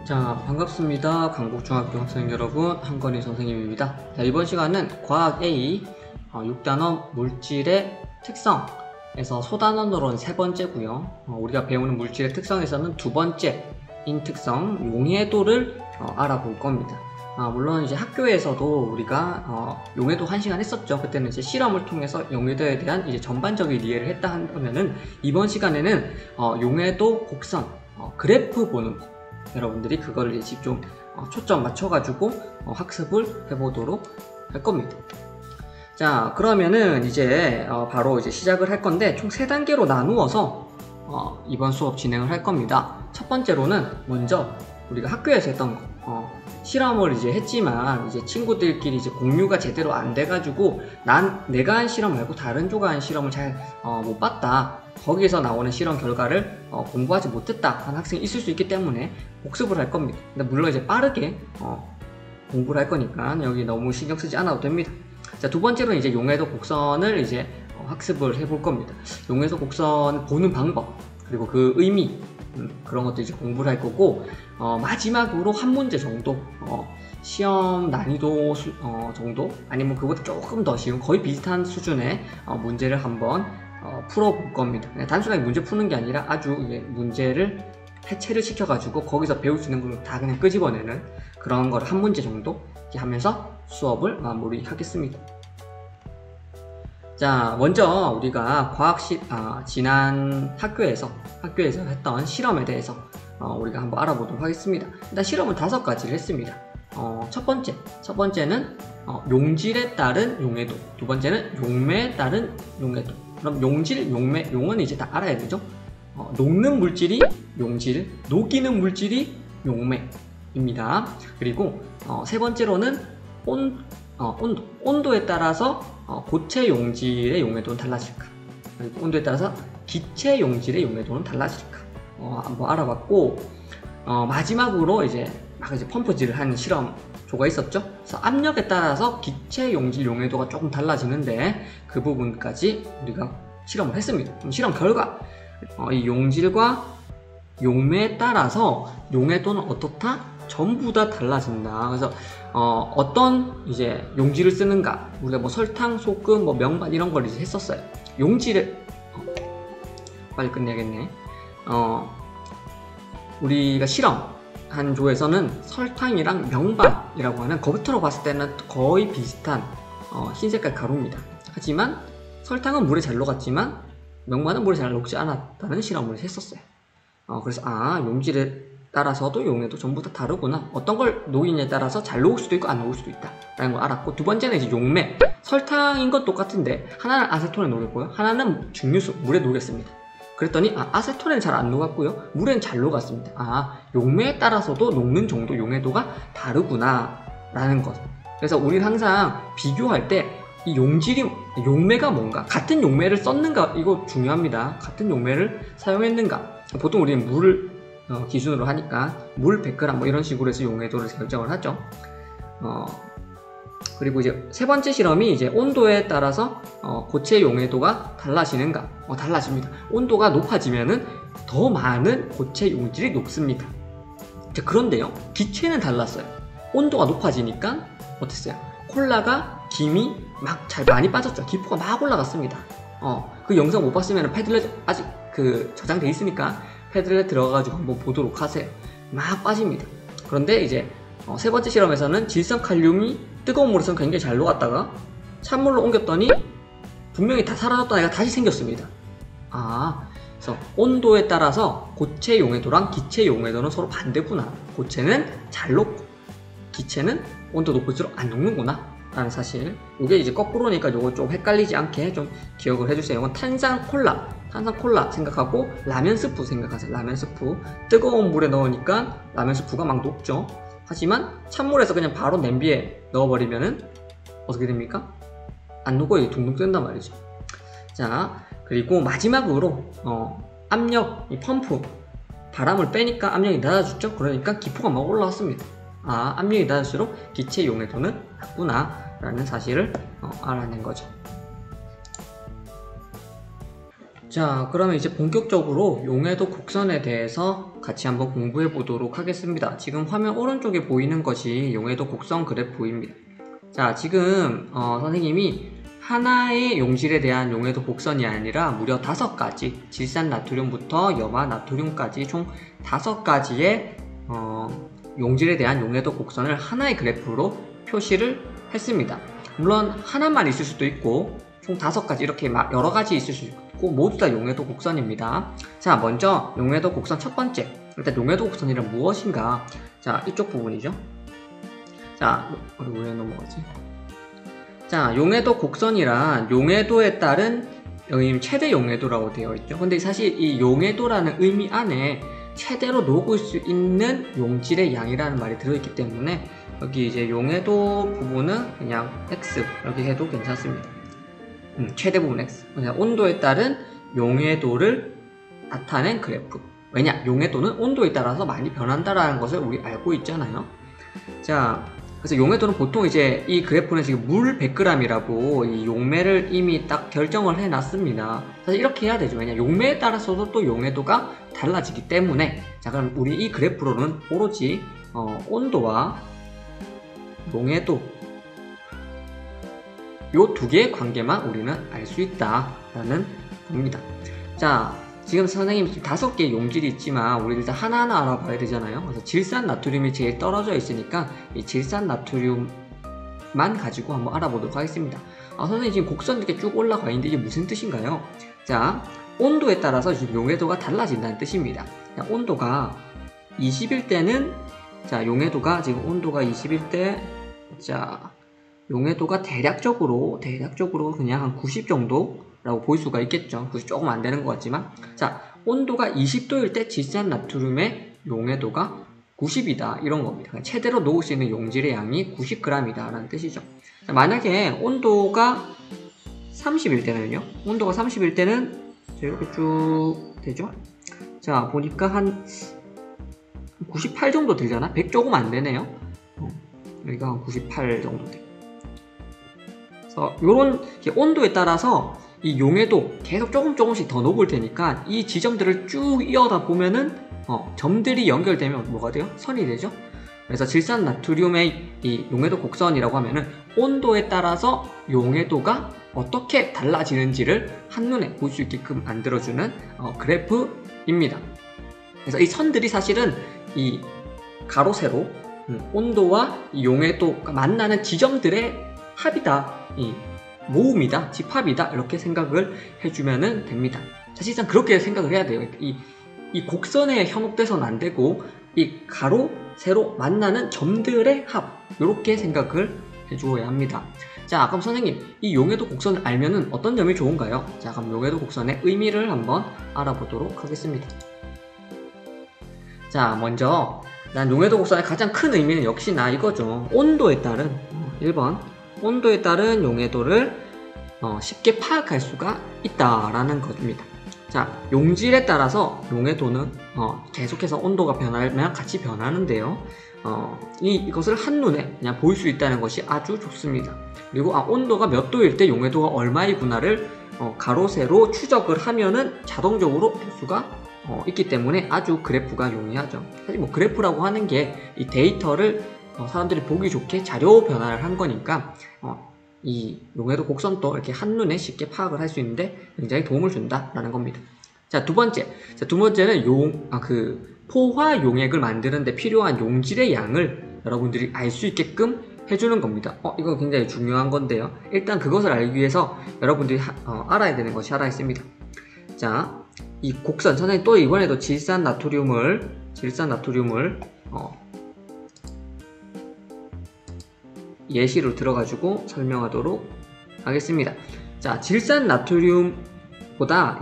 자, 반갑습니다. 강북중학교 학생 여러분, 한건희 선생님입니다. 자, 이번 시간은 과학 A 6단원 물질의 특성에서 소단원으로는 세 번째고요. 우리가 배우는 물질의 특성에서는 두 번째인 특성, 용해도를 알아볼 겁니다. 물론 이제 학교에서도 우리가 용해도 1시간 했었죠. 그때는 이제 실험을 통해서 용해도에 대한 이제 전반적인 이해를 했다 하면은, 이번 시간에는 용해도 곡선, 그래프 보는 거, 여러분들이 그거를 이제 좀 초점 맞춰가지고 학습을 해보도록 할 겁니다. 자, 그러면은 이제 바로 이제 시작을 할 건데, 총 3단계로 나누어서 이번 수업 진행을 할 겁니다. 첫 번째로는 먼저 우리가 학교에서 했던 거, 실험을 이제 했지만 이제 친구들끼리 이제 공유가 제대로 안 돼가지고 내가 한 실험 말고 다른 조가 한 실험을 잘 못 봤다, 거기에서 나오는 실험 결과를 공부하지 못했다 하는 학생이 있을 수 있기 때문에 복습을 할 겁니다. 근데 물론 이제 빠르게 공부를 할 거니까 여기 너무 신경 쓰지 않아도 됩니다. 자, 두 번째로는 이제 용해도 곡선을 이제 학습을 해볼 겁니다. 용해도 곡선을 보는 방법, 그리고 그 의미, 그런 것도 이제 공부를 할 거고, 마지막으로 한 문제 정도, 시험 난이도 정도, 아니면 그보다 조금 더 쉬운 거의 비슷한 수준의 문제를 한번 풀어볼 겁니다. 그냥 단순하게 문제 푸는 게 아니라 아주 문제를 해체를 시켜가지고 거기서 배울 수 있는 걸 다 그냥 끄집어내는 그런 걸 한 문제 정도 이렇게 하면서 수업을 마무리하겠습니다. 자, 먼저 우리가 지난 학교에서 했던 실험에 대해서 우리가 한번 알아보도록 하겠습니다. 일단 실험은 5가지를 했습니다. 첫 번째는 용질에 따른 용해도, 두 번째는 용매에 따른 용해도. 그럼 용질, 용매, 용은 이제 다 알아야 되죠. 녹는 물질이 용질, 녹이는 물질이 용매입니다. 그리고 세 번째로는 온도에 따라서 고체 용질의 용해도는 달라질까, 그리고 온도에 따라서 기체 용질의 용해도는 달라질까 한번 알아봤고, 마지막으로 이제 펌프질을 하는 실험 조가 있었죠. 그래서 압력에 따라서 기체 용질 용해도가 조금 달라지는데 그 부분까지 우리가 실험을 했습니다. 그럼 실험 결과, 이 용질과 용매에 따라서 용해도는 어떻다? 전부 다 달라진다. 그래서 어떤 이제 용질을 쓰는가, 우리가 뭐 설탕, 소금, 뭐 명반 이런 걸 이제 했었어요. 용질을 빨리 끝내야겠네. 우리가 실험한 조에서는 설탕이랑 명반이라고 하는, 겉으로 봤을 때는 거의 비슷한 흰색깔 가루입니다. 하지만 설탕은 물에 잘 녹았지만 명반은 물에 잘 녹지 않았다는 실험을 했었어요. 그래서 용질에 따라서도 용해도 전부 다 다르구나, 어떤 걸 녹이냐에 따라서 잘 녹을 수도 있고 안 녹을 수도 있다 라는 걸 알았고, 두 번째는 이제 용매, 설탕인 건 똑같은데 하나는 아세톤에 녹였고요, 하나는 증류수, 물에 녹였습니다. 그랬더니 아세톤에는 잘 안 녹았고요, 물에는 잘 녹았습니다. 용매에 따라서도 녹는 정도, 용해도가 다르구나 라는 것. 그래서 우리는 항상 비교할 때 이 용매가 뭔가, 같은 용매를 썼는가, 이거 중요합니다. 같은 용매를 사용했는가. 보통 우리는 물을 기준으로 하니까 물 100g 뭐 이런 식으로 해서 용해도를 결정을 하죠. 그리고 이제 세 번째 실험이 이제 온도에 따라서 고체 용해도가 달라지는가. 달라집니다. 온도가 높아지면은 더 많은 고체 용질이 녹습니다. 자, 그런데요, 기체는 달랐어요. 온도가 높아지니까 어땠어요? 콜라가 김이 잘 많이 빠졌죠. 기포가 막 올라갔습니다. 그 영상 못 봤으면 패들렛 아직 저장돼 있으니까 패들렛 들어가가지고 한번 보도록 하세요. 막 빠집니다. 그런데 이제 세 번째 실험에서는 질성칼륨이 뜨거운 물에서는 굉장히 잘 녹았다가 찬물로 옮겼더니 분명히 다 사라졌던 애가 다시 생겼습니다. 그래서 온도에 따라서 고체 용해도랑 기체 용해도는 서로 반대구나. 고체는 잘 녹고 기체는 온도 높을수록 안 녹는구나 라는 사실. 이게 이제 거꾸로니까 요거 좀 헷갈리지 않게 좀 기억을 해주세요. 이건 탄산 콜라 생각하고 라면 스프 생각하세요. 라면 스프, 뜨거운 물에 넣으니까 라면 스프가 막 녹죠. 하지만 찬물에서 그냥 바로 냄비에 넣어버리면은 어떻게 됩니까? 안 녹아요. 둥둥 뜬단 말이죠. 자, 그리고 마지막으로 압력, 이 펌프, 바람을 빼니까 압력이 낮아졌죠. 그러니까 기포가 막 올라왔습니다. 압력이 낮을수록 기체 용해도는 낮구나 라는 사실을 알아낸 거죠. 자, 그러면 이제 본격적으로 용해도 곡선에 대해서 같이 한번 공부해 보도록 하겠습니다. 지금 화면 오른쪽에 보이는 것이 용해도 곡선 그래프입니다. 자, 지금 선생님이 하나의 용질에 대한 용해도 곡선이 아니라 무려 5가지, 질산나트륨부터 염화나트륨까지 총 5가지의 용질에 대한 용해도 곡선을 하나의 그래프로 표시를 했습니다. 물론 하나만 있을 수도 있고 총 5가지 이렇게 여러 가지 있을 수 있고 모두 다 용해도 곡선입니다. 자, 먼저 용해도 곡선 첫 번째, 일단 용해도 곡선이란 무엇인가? 자, 이쪽 부분이죠. 자, 우리 왜 넘어가지? 자, 용해도 곡선이란 용해도에 따른 여기 최대 용해도라고 되어 있죠. 근데 사실 이 용해도라는 의미 안에 최대로 녹을 수 있는 용질의 양이라는 말이 들어있기 때문에 여기 이제 용해도 부분은 그냥 X 이렇게 해도 괜찮습니다. 최대 부분 X. 그냥 온도에 따른 용해도를 나타낸 그래프. 왜냐? 용해도는 온도에 따라서 많이 변한다라는 것을 우리 알고 있잖아요. 자, 그래서 용해도는 보통 이제 이 그래프는 지금 물 100g이라고 이 용매를 이미 딱 결정을 해놨습니다. 사실 이렇게 해야 되죠. 왜냐? 용매에 따라서도 또 용해도가 달라지기 때문에. 자, 그럼 우리 이 그래프로는 오로지 온도와 용해도 요 두 개의 관계만 우리는 알 수 있다라는 겁니다. 자, 지금 선생님이 5개의 용질이 있지만 우리 일단 하나하나 알아봐야 되잖아요. 그래서 질산나트륨이 제일 떨어져 있으니까 이 질산나트륨만 가지고 한번 알아보도록 하겠습니다. 선생님 지금 곡선 이렇게 쭉 올라가 있는데 이게 무슨 뜻인가요? 자, 온도에 따라서 지금 용해도가 달라진다는 뜻입니다. 자, 온도가 20일 때는 자, 용해도가 지금 온도가 20일 때 자, 용해도가 대략적으로 그냥 한 90 정도라고 볼 수가 있겠죠. 90 조금 안 되는 것 같지만. 자, 온도가 20도일 때 질산나트륨의 용해도가 90이다. 이런 겁니다. 최대로 녹을 수 있는 용질의 양이 90g이다. 라는 뜻이죠. 자, 만약에 온도가 30일 때는요. 온도가 30일 때는 이렇게 쭉 되죠. 자, 보니까 한 98 정도 되잖아. 100 조금 안 되네요. 여기가 한 98 정도 돼. 그래서 요런 온도에 따라서 이 용해도 계속 조금씩 더 녹을 테니까 이 지점들을 쭉 이어다 보면은 점들이 연결되면 뭐가 돼요? 선이 되죠. 그래서 질산나트륨의 이 용해도 곡선이라고 하면은 온도에 따라서 용해도가 어떻게 달라지는지를 한눈에 볼 수 있게끔 만들어주는 그래프입니다. 그래서 이 선들이 사실은 이 가로 세로 온도와 이 용해도가 만나는 지점들의 합이다, 이 모음이다, 집합이다 이렇게 생각을 해주면 됩니다. 사실상 그렇게 생각을 해야 돼요. 이 곡선에 현혹돼서는 안 되고 이 가로 세로 만나는 점들의 합 이렇게 생각을 해주어야 합니다. 자, 그럼 선생님 이 용해도 곡선을 알면은 어떤 점이 좋은가요? 자, 그럼 용해도 곡선의 의미를 한번 알아보도록 하겠습니다. 자, 먼저 난 용해도 곡선의 가장 큰 의미는 역시나 이거죠. 온도에 따른 1번 온도에 따른 용해도를 쉽게 파악할 수가 있다라는 것입니다. 자, 용질에 따라서 용해도는 계속해서 온도가 변하면 같이 변하는데요. 이것을 한눈에 그냥 볼 수 있다는 것이 아주 좋습니다. 그리고 온도가 몇 도일 때 용해도가 얼마이구나를 가로 세로 추적을 하면은 자동적으로 볼 수가 있기 때문에 아주 그래프가 용이하죠. 사실 뭐 그래프라고 하는 게 이 데이터를 사람들이 보기 좋게 자료 변화를 한 거니까 이 용해도 곡선도 이렇게 한눈에 쉽게 파악을 할 수 있는데 굉장히 도움을 준다라는 겁니다. 자, 두 번째는 포화 용액을 만드는데 필요한 용질의 양을 여러분들이 알 수 있게끔 해주는 겁니다. 이거 굉장히 중요한 건데요. 일단 그것을 알기 위해서 여러분들이 알아야 되는 것이 하나 있습니다. 자, 이 곡선, 선생님 또 이번에도 질산나트륨을 예시로 들어가지고 설명하도록 하겠습니다. 자, 질산나트륨보다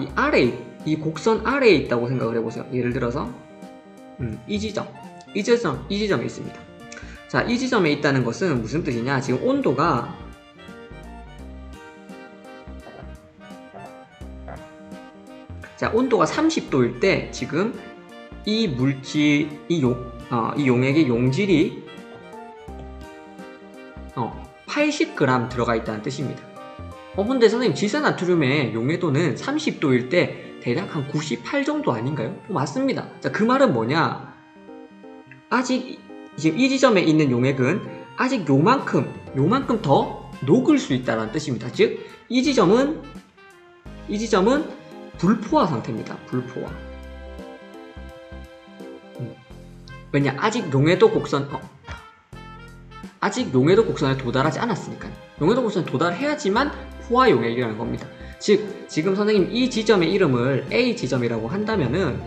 이 곡선 아래에 있다고 생각을 해보세요. 예를 들어서 이 지점에 있습니다. 자, 이 지점에 있다는 것은 무슨 뜻이냐? 지금 온도가 자, 온도가 30도일 때 지금 이 물질, 이 용액의 용질이 80g 들어가 있다는 뜻입니다. 근데 선생님 질산나트륨의 용해도는 30도일 때 대략 한 98 정도 아닌가요? 맞습니다. 자, 그 말은 뭐냐? 아직 지금 이 지점에 있는 용액은 아직 요만큼 더 녹을 수 있다는 뜻입니다. 즉, 이 지점은 불포화 상태입니다. 불포화. 왜냐? 아직 용해도 곡선에 도달하지 않았으니까요. 용해도 곡선에 도달해야지만 포화 용액이라는 겁니다. 즉, 지금 선생님 이 지점의 이름을 A 지점이라고 한다면은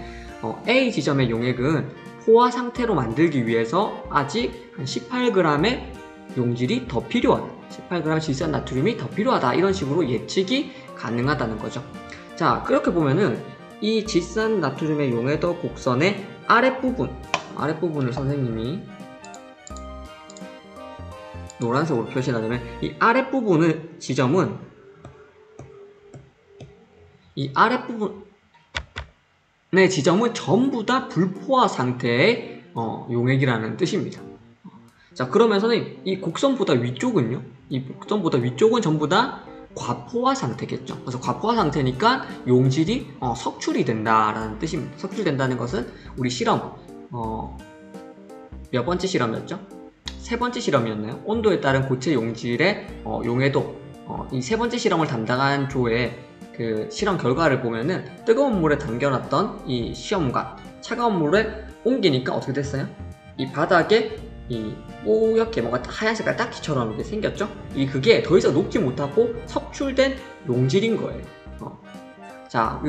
A 지점의 용액은 포화 상태로 만들기 위해서 아직 한 18g의 용질이 더 필요하다. 18g 질산나트륨이 더 필요하다. 이런 식으로 예측이 가능하다는 거죠. 자, 그렇게 보면은 이 질산나트륨의 용해도 곡선의 아랫부분을 선생님이 노란색으로 표시하자면 이 아랫부분의 지점은 전부 다 불포화 상태의 용액이라는 뜻입니다. 자, 그러면 선생님 이 곡선보다 위쪽은요? 이 곡선보다 위쪽은 전부 다 과포화 상태겠죠. 그래서 과포화 상태니까 용질이 석출이 된다라는 뜻입니다. 석출된다는 것은 우리 실험 몇 번째 실험이었죠? 세 번째 실험이었나요? 온도에 따른 고체 용질의 용해도. 이 세 번째 실험을 담당한 조의 그 실험 결과를 보면은 뜨거운 물에 담겨놨던 이 시험관 차가운 물에 옮기니까 어떻게 됐어요? 이 바닥에 이 뽀얗게 뭔가 하얀 색깔 딱지처럼 이렇게 생겼죠? 그게 더 이상 녹지 못하고 석출된 용질인 거예요. 자,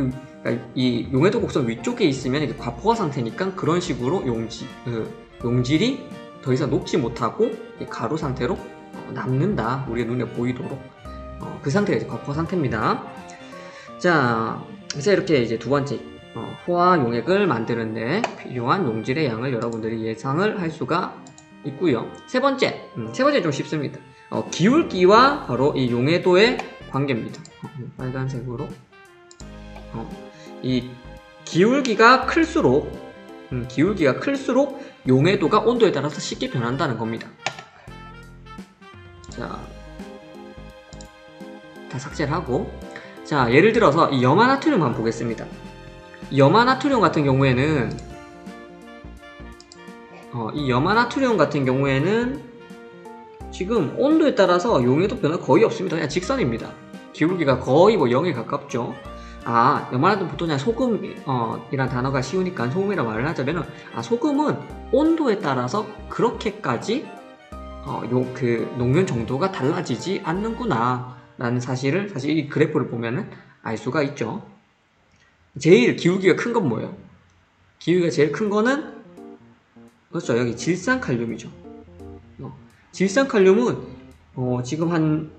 이 용해도 곡선 위쪽에 있으면 이게 과포화 상태니까 그런 식으로 용질이 더 이상 녹지 못하고 가루 상태로 남는다. 우리의 눈에 보이도록. 그 상태가 이제 과포화 상태입니다. 자, 그래서 이렇게 이제 두 번째 포화 용액을 만드는데 필요한 용질의 양을 여러분들이 예상을 할 수가 있고요. 세 번째 좀 쉽습니다. 기울기와 바로 이 용해도의 관계입니다. 빨간색으로 이 기울기가 클수록 용해도가 온도에 따라서 쉽게 변한다는 겁니다. 자, 다 삭제를 하고, 자, 예를 들어서 이 염화나트륨 한번 보겠습니다. 염화나트륨 같은 경우에는 지금 온도에 따라서 용해도 변화 거의 없습니다. 그냥 직선입니다. 기울기가 거의 0에 가깝죠. 염화나트륨 보통 그냥 소금이란 단어가 쉬우니까 소금이라 말을 하자면은 소금은 온도에 따라서 그렇게까지 그 녹는 정도가 달라지지 않는구나 라는 사실 이 그래프를 보면은 알 수가 있죠. 제일 기울기가 큰 건 뭐예요? 기울기가 제일 큰 거는 그렇죠, 여기 질산칼륨이죠. 질산칼륨은 지금 한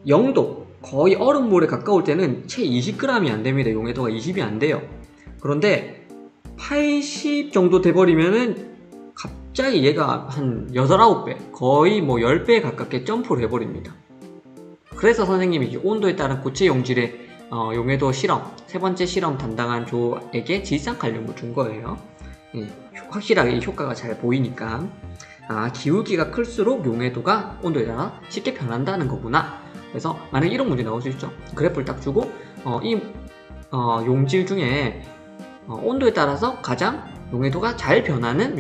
0도 거의 얼음물에 가까울 때는 채 20g이 안 됩니다. 용해도가 20이 안 돼요. 그런데 80 정도 돼버리면은 갑자기 얘가 한 8, 9배 거의 10배에 가깝게 점프를 해버립니다. 그래서 선생님이 온도에 따른 고체 용질의 용해도 실험, 세 번째 실험 담당한 조에게 질산칼륨을 준 거예요. 확실하게 이 효과가 잘 보이니까 기울기가 클수록 용해도가 온도에 따라 쉽게 변한다는 거구나. 그래서 만약 이런 문제 나올 수 있죠. 그래프를 딱 주고 이 용질 중에 온도에 따라서 가장 용해도가 잘 변하는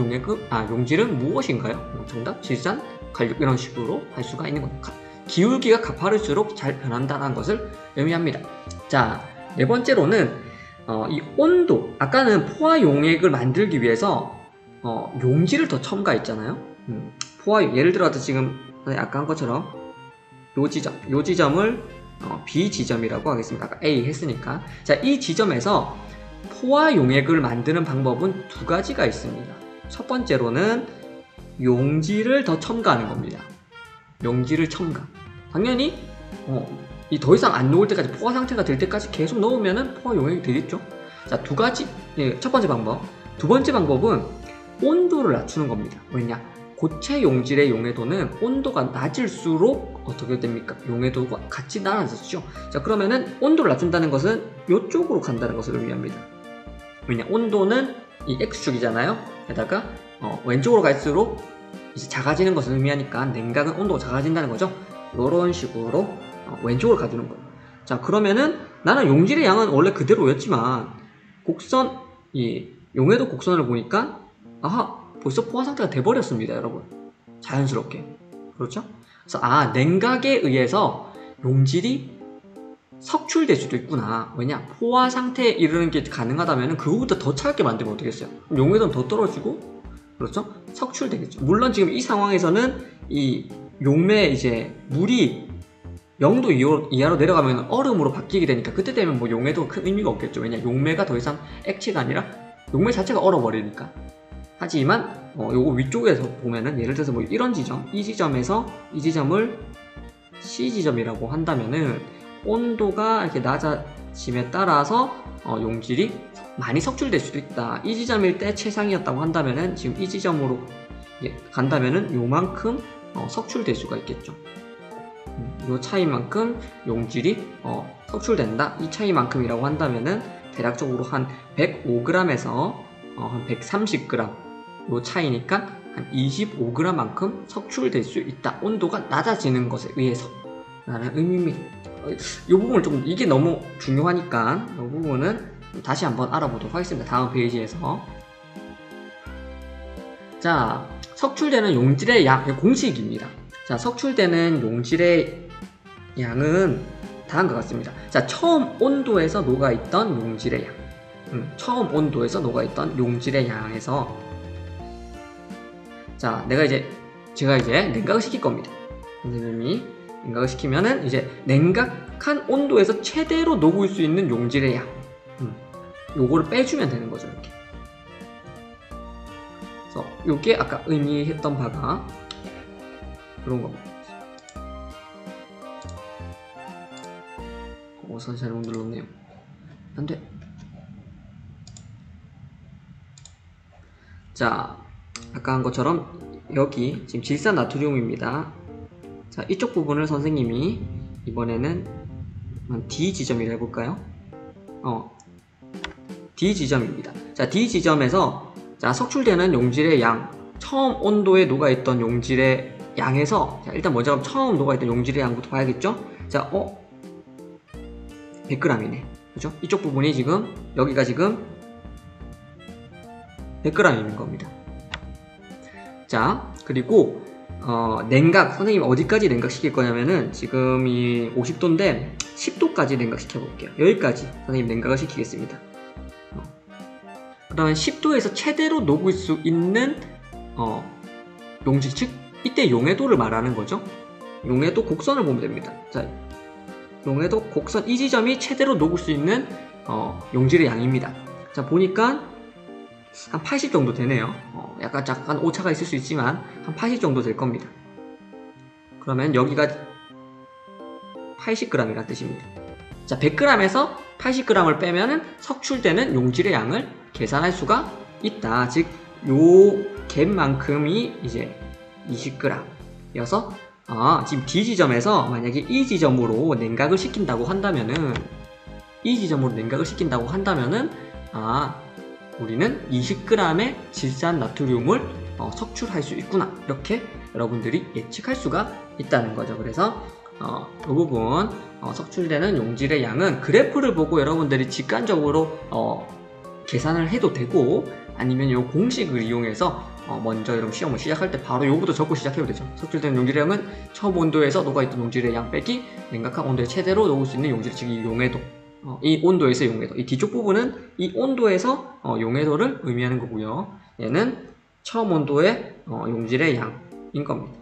용질은 무엇인가요? 정답 질산칼륨. 이런 식으로 할 수가 있는 겁니다. 기울기가 가파를수록 잘 변한다는 것을 의미합니다. 자, 네 번째로는 이 온도, 아까는 포화 용액을 만들기 위해서 용질을 더 첨가했잖아요. 예를 들어서 지금 아까 한 것처럼 요 지점을 B 지점이라고 하겠습니다. 아까 A 했으니까. 자, 이 지점에서 포화 용액을 만드는 방법은 두 가지가 있습니다. 첫 번째로는 용질을 더 첨가하는 겁니다. 용질을 첨가. 당연히 이 더 이상 안 녹을 때까지, 포화 상태가 될 때까지 계속 넣으면은 포화 용액이 되겠죠. 자, 두 가지. 첫 번째 방법. 두 번째 방법은 온도를 낮추는 겁니다. 왜냐? 고체 용질의 용해도는 온도가 낮을수록 어떻게 됩니까? 용해도가 같이 낮아졌죠. 자, 그러면은 온도를 낮춘다는 것은 이쪽으로 간다는 것을 의미합니다. 왜냐? 온도는 이 X축이잖아요. 게다가 왼쪽으로 갈수록 이제 작아지는 것을 의미하니까 냉각은 온도가 작아진다는 거죠. 이런 식으로 왼쪽으로 가두는 거예요. 자, 그러면은 나는 용질의 양은 원래 그대로였지만 곡선, 이 용해도 곡선을 보니까 아하, 벌써 포화 상태가 돼버렸습니다, 여러분. 자연스럽게. 그렇죠? 그래서 냉각에 의해서 용질이 석출될 수도 있구나. 왜냐? 포화 상태에 이르는 게 가능하다면 그거보다 더 차갑게 만들면 어떻겠어요? 용해도는 더 떨어지고, 그렇죠? 석출되겠죠. 물론 지금 이 상황에서는 이 용매 이제 물이 0도 이하로 내려가면 얼음으로 바뀌게 되니까 그때 되면 뭐 용매도 큰 의미가 없겠죠. 왜냐? 용매가 더 이상 액체가 아니라 용매 자체가 얼어버리니까. 하지만 요거 위쪽에서 보면은 예를 들어서 뭐 이런 지점, 이 지점에서 이 지점을 C지점이라고 한다면은 온도가 이렇게 낮아짐에 따라서 용질이 많이 석출될 수도 있다. 이 지점일 때 최상이었다고 한다면은 지금 이 지점으로 간다면은 요만큼 석출될 수가 있겠죠. 요 차이만큼 용질이 석출된다. 이 차이만큼이라고 한다면은 대략적으로 한 105g에서 한 130g 요 차이니까 한 25g만큼 석출될 수 있다. 온도가 낮아지는 것에 의해서 라는 의미입니다. 이 부분을 좀 이게 너무 중요하니까 이 부분은 다시 한번 알아보도록 하겠습니다. 다음 페이지에서. 자, 석출되는 용질의 양, 공식입니다. 자, 석출되는 용질의 양은 다음과 같습니다. 자, 처음 온도에서 녹아있던 용질의 양. 처음 온도에서 녹아있던 용질의 양에서 자, 제가 이제 냉각을 시킬 겁니다. 선생님이 냉각을 시키면은 이제 냉각한 온도에서 최대로 녹을 수 있는 용질의 양. 요거를 빼주면 되는 거죠, 이렇게. 그래서 요게 아까 의미했던 바가 그런 겁니다. 선 잘못 눌렀네요. 안 돼. 자, 아까 한 것처럼 여기 지금 질산 나트륨입니다. 자, 이쪽 부분을 선생님이 이번에는 D 지점이라 해볼까요? D 지점입니다. 자, D 지점에서 자, 석출되는 용질의 양, 처음 온도에 녹아있던 용질의 양에서 자, 일단 먼저 처음 녹아있던 용질의 양부터 봐야겠죠? 자, 100g이네. 그죠? 이쪽 부분이 지금 여기가 지금 100g인 겁니다. 자, 그리고 냉각, 선생님이 어디까지 냉각시킬 거냐면은 지금 이 50도인데 10도까지 냉각시켜 볼게요. 여기까지 선생님 냉각을 시키겠습니다. 그러면 10도에서 최대로 녹을 수 있는 용질, 즉 이때 용해도를 말하는 거죠. 용해도 곡선을 보면 됩니다. 자, 용해도 곡선 이 지점이 최대로 녹을 수 있는 용질의 양입니다. 자, 보니까 한 80 정도 되네요. 약간 오차가 있을 수 있지만 한 80 정도 될 겁니다. 그러면 여기가 80g이라는 뜻입니다. 자, 100g에서 80g을 빼면은 석출되는 용질의 양을 계산할 수가 있다. 즉, 요 갭만큼이 이제 20g여서 지금 D 지점에서 만약에 이 지점으로 냉각을 시킨다고 한다면은 우리는 20g의 질산 나트륨을 석출할 수 있구나. 이렇게 여러분들이 예측할 수가 있다는 거죠. 그래서 이 부분 석출되는 용질의 양은 그래프를 보고 여러분들이 직관적으로 계산을 해도 되고 아니면 이 공식을 이용해서 먼저 여러분 시험을 시작할 때 바로 요거부터 적고 시작해도 되죠. 석출되는 용질의 양은 처음 온도에서 녹아있던 용질의 양 빼기 냉각한 온도에 최대로 녹을 수 있는 용질, 즉 이 용해도. 이 온도에서 용해도. 이 뒤쪽 부분은 이 온도에서 용해도를 의미하는 거고요. 얘는 처음 온도의 용질의 양인 겁니다.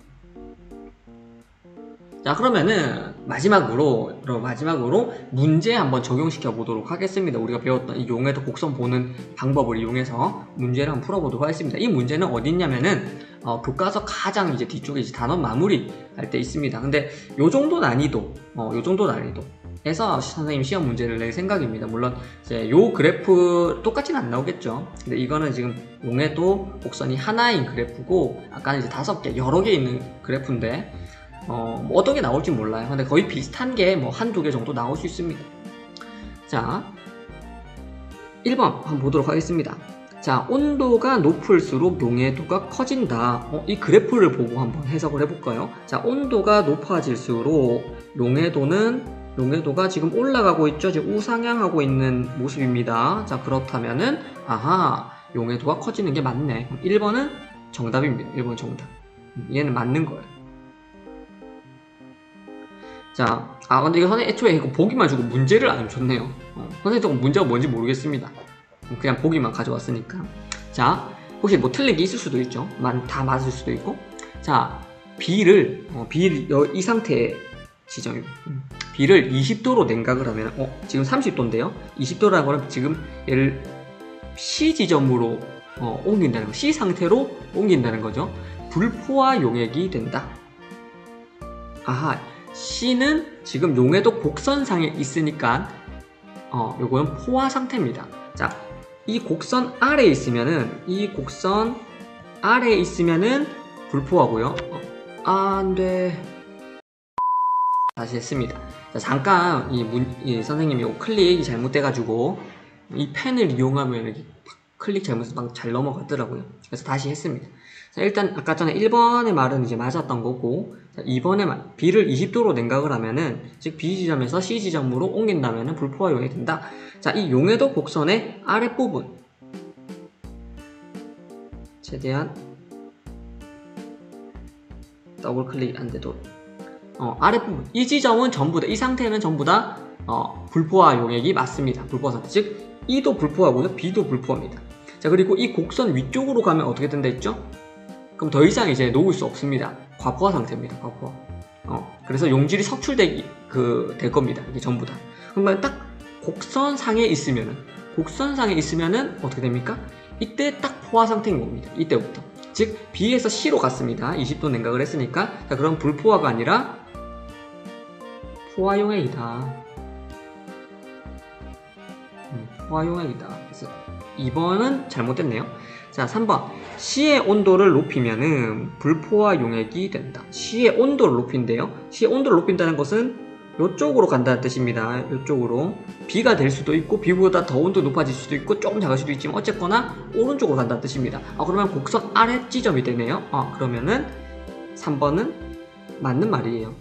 자, 그러면은 마지막으로 문제 한번 적용시켜 보도록 하겠습니다. 우리가 배웠던 이 용해도 곡선 보는 방법을 이용해서 문제를 한번 풀어보도록 하겠습니다. 이 문제는 어디 있냐면은 교과서 가장 이제 뒤쪽에 이제 단원 마무리 할 때 있습니다. 근데 요 정도 난이도에서 선생님 시험 문제를 낼 생각입니다. 물론 이제 요 그래프 똑같이는 안 나오겠죠. 근데 이거는 지금 용해도 곡선이 하나인 그래프고 아까는 이제 5개 여러 개 있는 그래프인데 뭐 어떤 게 나올지 몰라요. 근데 거의 비슷한 게 뭐 한두 개 정도 나올 수 있습니다. 자, 1번 한번 보도록 하겠습니다. 자, 온도가 높을수록 용해도가 커진다. 이 그래프를 보고 한번 해석을 해볼까요? 자, 온도가 높아질수록 용해도는 용해도가 지금 올라가고 있죠. 지금 우상향하고 있는 모습입니다. 자, 그렇다면은 아하, 용해도가 커지는 게 맞네. 1번은 정답입니다. 1번 정답. 얘는 맞는 거예요. 자, 근데 이거 선생님 애초에 이거 보기만 주고 문제를 안 줬네요. 선생님 문제가 뭔지 모르겠습니다. 그냥 보기만 가져왔으니까. 자, 혹시 뭐 틀린 게 있을 수도 있죠. 다 맞을 수도 있고. 자, B를 이 상태의 지점, B를 20도로 냉각을 하면 지금 30도인데요. 20도라는 거는 지금 얘를 C 지점으로 옮긴다는 거, C 상태로 옮긴다는 거죠. 불포화 용액이 된다. 아하, C는 지금 용해도 곡선상에 있으니까 요거는 포화 상태입니다. 자, 이 곡선 아래에 있으면은 불포화고요. 안돼. 다시 했습니다. 자, 잠깐 이 선생님이 클릭이 잘못돼가지고 이 펜을 이용하면 이렇게 클릭 잘못해서 잘 넘어갔더라고요. 그래서 다시 했습니다. 자, 일단 아까 전에 1번의 말은 이제 맞았던 거고, 자, 2번의 말, B를 20도로 냉각을 하면은, 즉 B 지점에서 C 지점으로 옮긴다면은 불포화 용액이 된다. 자, 이 용해도 곡선의 아랫부분 최대한 더블 클릭 안 돼도 아랫부분, 이 지점은 전부 다, 이 상태는 전부 다 불포화 용액이 맞습니다. 불포화 상태, 즉 E도 불포화고요, B도 불포화입니다. 자, 그리고 이 곡선 위쪽으로 가면 어떻게 된다 했죠? 그럼 더 이상 이제 녹을 수 없습니다. 과포화 상태입니다. 과포화. 그래서 용질이 석출될 겁니다. 이게 전부 다. 그러면 딱 곡선상에 있으면은 어떻게 됩니까? 이때 딱 포화 상태인 겁니다. 이때부터. 즉 B에서 C로 갔습니다. 20도 냉각을 했으니까. 자, 그럼 불포화가 아니라 포화용액이다. 포화용액이다. 그래서 2번은 잘못됐네요. 자, 3번. C의 온도를 높이면은 불포화 용액이 된다. C의 온도를 높인대요. C의 온도를 높인다는 것은 이쪽으로 간다는 뜻입니다. 이쪽으로. B가 될 수도 있고 B보다 더 온도 높아질 수도 있고 조금 작을 수도 있지만 어쨌거나 오른쪽으로 간다는 뜻입니다. 그러면 곡선 아래 지점이 되네요. 그러면은 3번은 맞는 말이에요.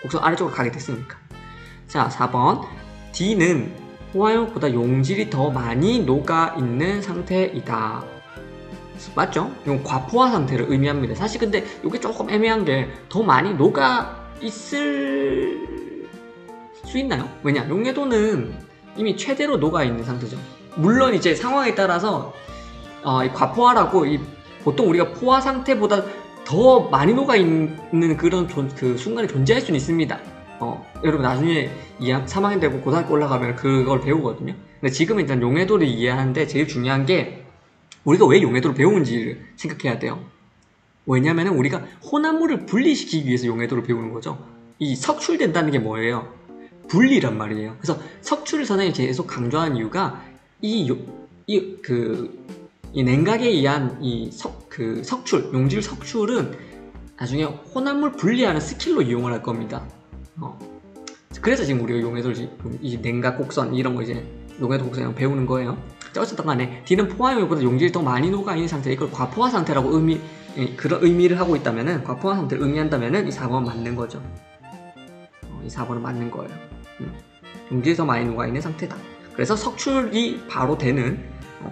곡선 아래쪽으로 가게 됐으니까. 자, 4번. D는 포화용액보다 용질이 더 많이 녹아있는 상태이다. 맞죠? 이건 과포화 상태를 의미합니다. 사실 근데 이게 조금 애매한 게 더 많이 녹아있을 수 있나요? 왜냐? 용해도는 이미 최대로 녹아있는 상태죠. 물론 이제 상황에 따라서 이 과포화라고 보통 우리가 포화 상태보다 더 많이 녹아있는 그런 순간이 존재할 수는 있습니다. 여러분 나중에 3학년 되고 고등학교 올라가면 그걸 배우거든요. 근데 지금은 일단 용해도를 이해하는데 제일 중요한 게 우리가 왜 용해도를 배우는지를 생각해야 돼요. 왜냐면은 우리가 혼합물을 분리시키기 위해서 용해도를 배우는 거죠. 이 석출된다는 게 뭐예요? 분리란 말이에요. 그래서 석출을 선생님이 계속 강조하는 이유가 이 냉각에 의한 석출, 용질 석출은 나중에 혼합물 분리하는 스킬로 이용을 할 겁니다. 그래서 지금 우리가 용해도를 이 냉각 곡선 이런 거 이제 용해도 곡선이랑 배우는 거예요. 자, 어쨌든 간에 D는 포화용액보다 용질이 더 많이 녹아있는 상태, 이걸 과포화 상태라고 그런 의미를 하고 있다면은, 과포화 상태를 의미한다면은 이 4번은 맞는 거죠. 이 4번은 맞는 거예요. 용질이 더 많이 녹아있는 상태다. 그래서 석출이 바로 되는,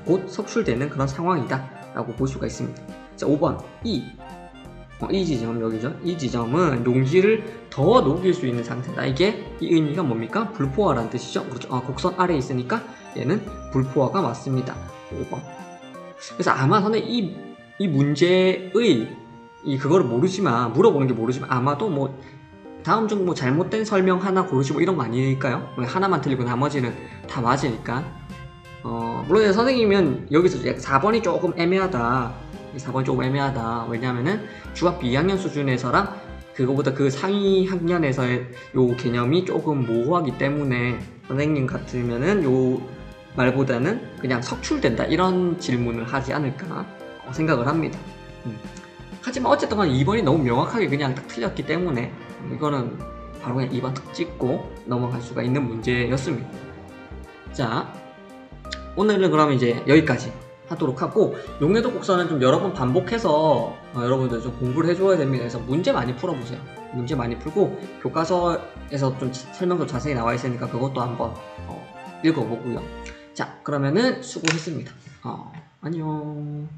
곧 석출되는 그런 상황이다 라고 볼 수가 있습니다. 자, 5번 이 지점 여기죠. 이 지점은 용질을 더 녹일 수 있는 상태다. 이 의미가 뭡니까? 불포화라는 뜻이죠. 그렇죠. 곡선 아래에 있으니까 얘는 불포화가 맞습니다. 5번. 그래서 아마 선생님 이 문제의 그거를 모르지만, 물어보는 게 모르지만 아마도 뭐 다음 중 뭐 잘못된 설명 하나 고르시고 이런 거 아닐까요? 하나만 틀리고 나머지는 다 맞으니까. 물론 선생님은 여기서 4번이 조금 애매하다. 4번이 조금 애매하다. 왜냐면은 중학교 2학년 수준에서랑 그거보다 그 상위 학년에서의 요 개념이 조금 모호하기 때문에 선생님 같으면은 요 말보다는 그냥 석출된다 이런 질문을 하지 않을까 생각을 합니다. 하지만 어쨌든 간에 2번이 너무 명확하게 그냥 딱 틀렸기 때문에 이거는 바로 그냥 2번 딱 찍고 넘어갈 수가 있는 문제였습니다. 자, 오늘은 그럼 이제 여기까지 하도록 하고, 용해도 곡선은 좀 여러 번 반복해서 여러분들 좀 공부를 해줘야 됩니다. 그래서 문제 많이 풀어보세요. 문제 많이 풀고 교과서에서 좀 설명도 자세히 나와 있으니까 그것도 한번 읽어보고요. 자, 그러면은 수고했습니다. 안녕.